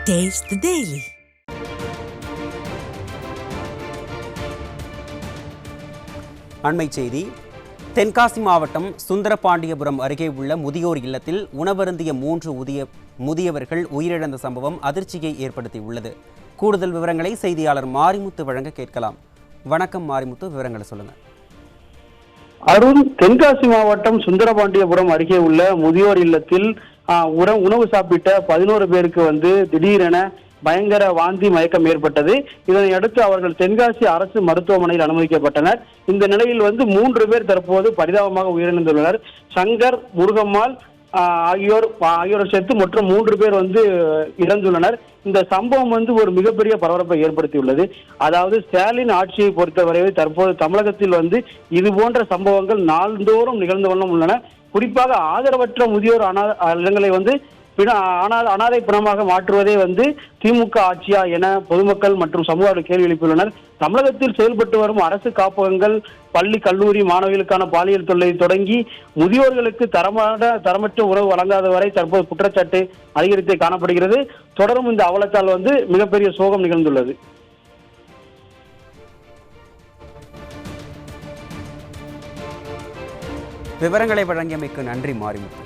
Taste the Daily. அண்மை செய்தி. தென்காசி மாவட்டம் சுந்தரபாண்டியபுரம் அருகே உள்ள முதியோர் இல்லத்தில் உணவருந்திய 3 முதியவர்கள் உயிரிழந்த சம்பவம் அதிர்ச்சியை ஏற்படுத்தியுள்ளது. கூடுதல் விவரங்களை செய்தியாளர் மாரிமுத்து வழங்க கேட்கலாம். வணக்கம் மாரிமுத்து, விவரங்களை சொல்லுங்க. அருண், தென்காசி மாவட்டம் சுந்தரபாண்டியபுரம் அருகே உள்ள முதியோர் இல்லத்தில் உணவு சாப்பிட்ட 11 பேருக்கு திடீரென பயங்கர வாந்தி மயக்கம் ஏற்பட்டது. இதனை அடுத்து அவர்கள் தென்காசி அரசு மருத்துவமனையில் அனுமதிக்கப்பட்டனர். இந்த நிலையில் 3 பேர் தற்போது பரிதாபமாக உயிரிழந்துள்ளனர். சங்கர், முருகம்மாள் ஆகியோர் சேர்த்து மொத்தம் 3 பேர் இறந்துள்ளனர். இந்த சம்பவம் ஒரு மிகப்பெரிய பரபரப்பை ஏற்படுத்தியுள்ளது. அதாவது ஸ்டாலின் ஆட்சியை பொறுத்தவரை தற்போது தமிழகத்தில் இது போன்ற சம்பவங்கள் நாள்தோறும் நிகழ்ந்து வண்ணம் உள்ளன. குறிப்பாக ஆதரவற்ற முதியோர் இல்லங்களை அனாதை பிணமாக மாற்றுவதே திமுக ஆட்சியா என பொதுமக்கள் மற்றும் சமூக கேள்வி எழுப்பியுள்ளனர். தமிழகத்தில் செயல்பட்டு வரும் அரசு காப்பகங்கள், பள்ளி கல்லூரி மாணவிகளுக்கான பாலியல் தொல்லை தொடங்கி முதியோர்களுக்கு தரமற்ற உணவு வழங்காத வரை தற்போது குற்றச்சாட்டு அதிகரித்தே காணப்படுகிறது. தொடரும் இந்த அவலத்தால் மிகப்பெரிய சோகம் நிகழ்ந்துள்ளது. விவரங்களை வழங்கியமைக்கு நன்றி மாரிமுத்து.